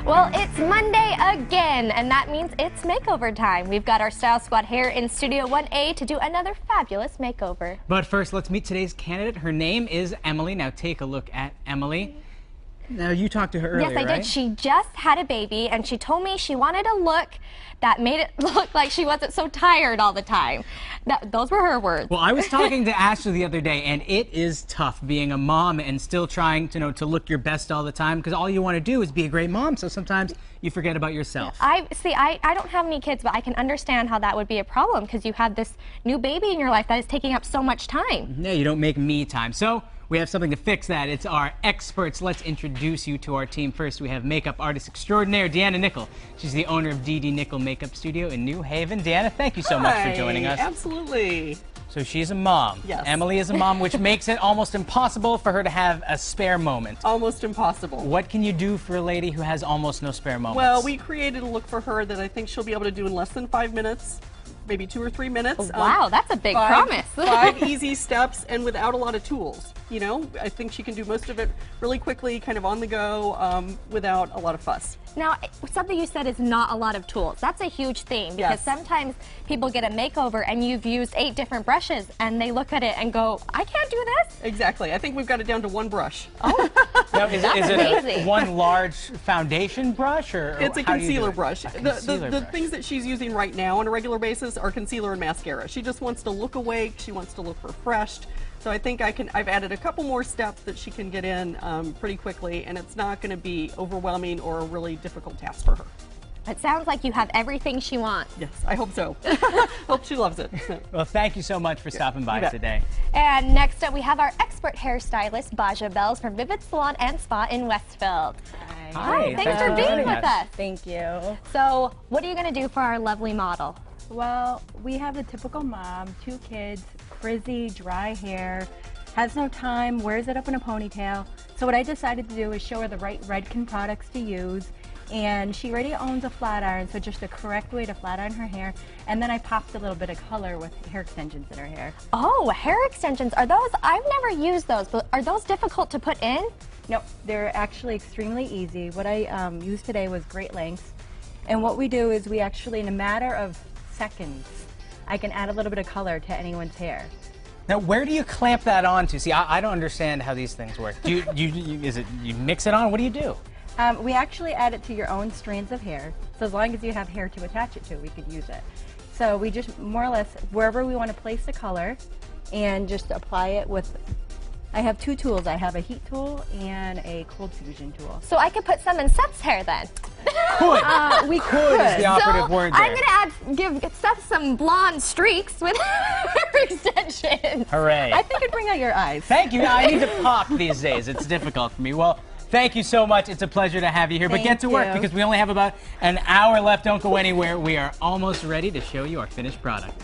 Well, it's Monday again, and that means it's makeover time. We've got our Style Squad here in Studio 1A to do another fabulous makeover. But first, let's meet today's candidate. Her name is Emily. Now take a look at Emily. Now, you talked to her earlier, Yes, I did. right? She just had a baby, and she told me she wanted a look that made it look like she wasn't so tired all the time. Those were her words. Well, I was talking to Ashley the other day, and it is tough being a mom and still trying to look your best all the time, because all you want to do is be a great mom, so sometimes you forget about yourself. I don't have any kids, but I can understand how that would be a problem, because you have this new baby in your life that is taking up so much time. Yeah, you don't make me time. So we have something to fix that. It's our experts. Let's introduce you to our team. First, we have makeup artist extraordinaire, Deanna Nickel. She's the owner of DD Nickel Makeup Studio in New Haven. Deanna, thank you so much for joining us. Absolutely. So she's a mom. Yes. Emily is a mom, which makes it almost impossible for her to have a spare moment. Almost impossible. What can you do for a lady who has almost no spare moments? Well, we created a look for her that I think she'll be able to do in less than 5 minutes. Maybe 2 or 3 minutes. Wow, that's a big promise. 5 easy steps and without a lot of tools. You know, I think she can do most of it really quickly, kind of on the go, without a lot of fuss. Now, something you said is not a lot of tools. That's a huge thing, because Yes. sometimes people get a makeover and you've used 8 different brushes and they look at it and go, I can't do this. Exactly. I think we've got it down to 1 brush. Oh, now, is it amazing. one large foundation brush, or It's a how do you do concealer it? brush. A concealer The brush. things that she's using right now on a regular basis are concealer and mascara. She just wants to look awake. She wants to look refreshed. So I think I've added a couple more steps that she can get in pretty quickly, and it's not going to be overwhelming or a really difficult task for her. It sounds like you have everything she wants. Yes, I hope so. Hope she loves it. Well, thank you so much for stopping by You bet. today. And next up, we have our expert hairstylist, Baja Bells from Vivid Salon and Spa in Westfield. Hi, Thanks for being joining with us. Thank you. So, what are you going to do for our lovely model? Well, we have the typical mom, 2 kids, frizzy, dry hair, has no time, wears it up in a ponytail. So what I decided to do is show her the right Redken products to use. And she already owns a flat iron, so just the correct way to flat iron her hair. And then I popped a little bit of color with hair extensions in her hair. Oh, hair extensions. Are those, I've never used those, but are those difficult to put in? No, they're actually extremely easy. What I used today was great lengths. And what we do is we actually, in a matter of seconds, I can add a little bit of color to anyone's hair. Now, where do you clamp that onto? See, I don't understand how these things work. Do you mix it on? What do you do? We actually add it to your own strands of hair. So as long as you have hair to attach it to, we could use it. So we just more or less, wherever we want to place the color, and just apply it with, I have 2 tools. I have a heat tool and a cold fusion tool. So I could put some in Seth's hair then. Could. We Could is the operative word there. I'm going to give Seth some blonde streaks with hair extensions. Hooray. I think it'd bring out your eyes. Thank you. I need to pop these days. It's difficult for me. Well, thank you so much. It's a pleasure to have you here. But Thank get to work, you. because we only have about an hour left. Don't go anywhere. We are almost ready to show you our finished product.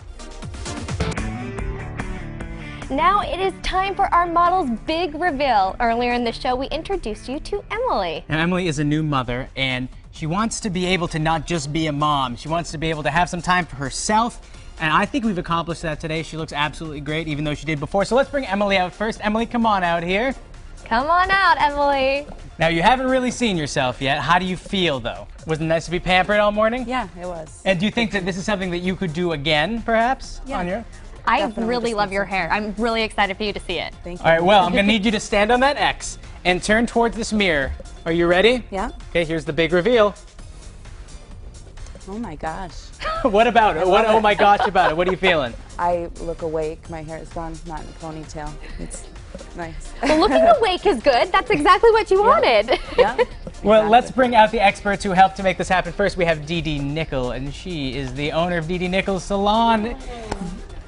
Now it is time for our model's big reveal. Earlier in the show, we introduced you to Emily. Now, Emily is a new mother, and she wants to be able to not just be a mom. She wants to be able to have some time for herself, and I think we've accomplished that today. She looks absolutely great, even though she did before. So let's bring Emily out first. Emily, come on out here. Come on out, Emily. Now, you haven't really seen yourself yet. How do you feel, though? Was it nice to be pampered all morning? Yeah, it was. And do you think that this is something that you could do again, perhaps? Yeah. On your... I Definitely really just love need your some hair. I'm really excited for you to see it. Thank you. All right, well, I'm going to need you to stand on that X and turn towards this mirror. Are you ready? Yeah. Okay, here's the big reveal. Oh my gosh. What about it? What? Oh my gosh, about it. What are you feeling? I look awake. My hair is done, not in a ponytail. It's nice. Well, looking awake is good. That's exactly what you wanted. Yeah. Well, exactly. let's bring out the experts who helped to make this happen. First, we have DD Nickel, and she is the owner of DD Nickel Salon.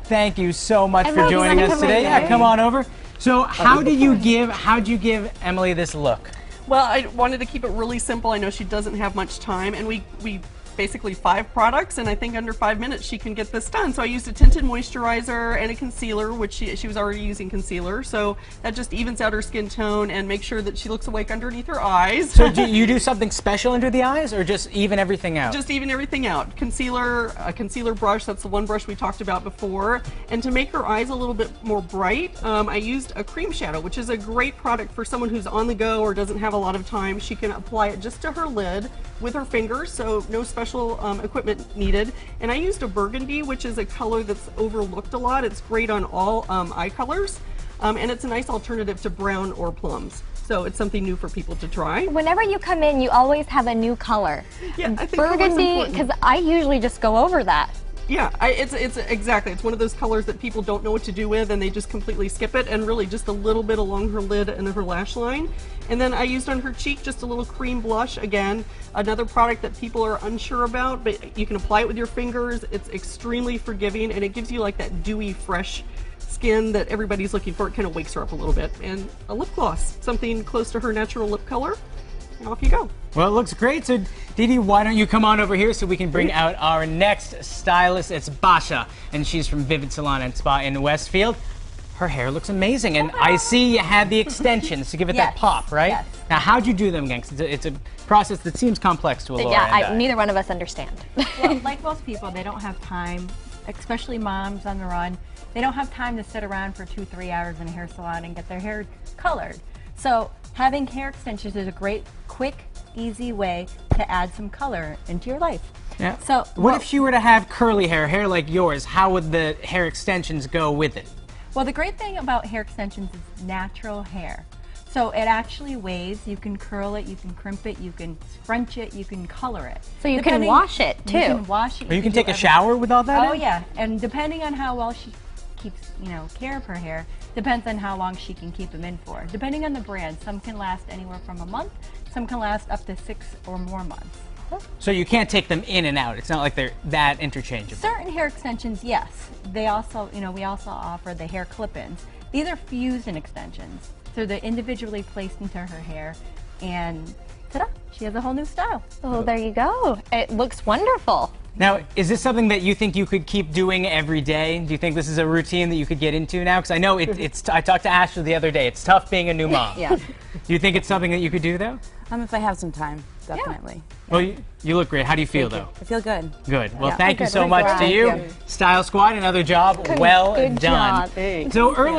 Thank you so much for joining us today. Yeah, come on over. So, how'd you give Emily this look? Well, I wanted to keep it really simple. I know she doesn't have much time, and we basically 5 products, and I think under 5 minutes she can get this done. So I used a tinted moisturizer and a concealer, which she was already using concealer, so that just evens out her skin tone and makes sure that she looks awake underneath her eyes. So do you do something special under the eyes, or just even everything out? Just even everything out. Concealer, a concealer brush, that's the one brush we talked about before. And to make her eyes a little bit more bright, I used a cream shadow, which is a great product for someone who's on the go or doesn't have a lot of time. She can apply it just to her lid with her fingers, so no special equipment needed. And I used a burgundy, which is a color that's overlooked a lot. It's great on all eye colors, and it's a nice alternative to brown or plums. So it's something new for people to try. Whenever you come in, you always have a new color. Yeah, I think burgundy, because I usually just go over that. Yeah, it's exactly. It's one of those colors that people don't know what to do with, and they just completely skip it. And really, just a little bit along her lid and her lash line. And then I used on her cheek just a little cream blush. Again, another product that people are unsure about, but you can apply it with your fingers. It's extremely forgiving, and it gives you like that dewy, fresh skin that everybody's looking for. It kind of wakes her up a little bit. And a lip gloss, something close to her natural lip color. And off you go. Well, it looks great. So, Dee Dee, why don't you come on over here so we can bring out our next stylist. It's Basha, and she's from Vivid Salon and Spa in Westfield. Her hair looks amazing, and I see you had the extensions to give it that pop, right? Yes. Now, how'd you do them again? 'Cause it's a process that seems complex to a Laura. Yeah, neither one of us understand. Well, like most people, they don't have time, especially moms on the run. They don't have time to sit around for 2-3 hours in a hair salon and get their hair colored. So having hair extensions is a great, quick, easy way to add some color into your life. Yeah. So what if she were to have curly hair like yours? How would the hair extensions go with it? Well, the great thing about hair extensions is natural hair. So it actually weighs. You can curl it, you can crimp it, you can scrunch it, you can color it. So you can wash it too. You can wash it. Or you can do take a shower with all that? Oh in? yeah, and depending on how well she keeps, care of her hair, depends on how long she can keep them in for. Depending on the brand, some can last anywhere from a month, some can last up to 6 or more months. So you can't take them in and out. It's not like they're that interchangeable. Certain hair extensions, yes. They also, we also offer the hair clip-ins. These are fusion extensions. So they're individually placed into her hair, and ta-da, she has a whole new style. Oh, there you go. It looks wonderful. Now, is this something that you think you could keep doing every day? Do you think this is a routine that you could get into now? Because I know I talked to Ashley the other day. It's tough being a new mom. Yeah. Do you think it's something that you could do, though? If I have some time, definitely. Well, you look great. How do you feel, though? I feel good. Good. Well, Yeah. thank you Good. so Thank much to you. you. Style Squad, another job well Good done. job. Thanks. So earlier.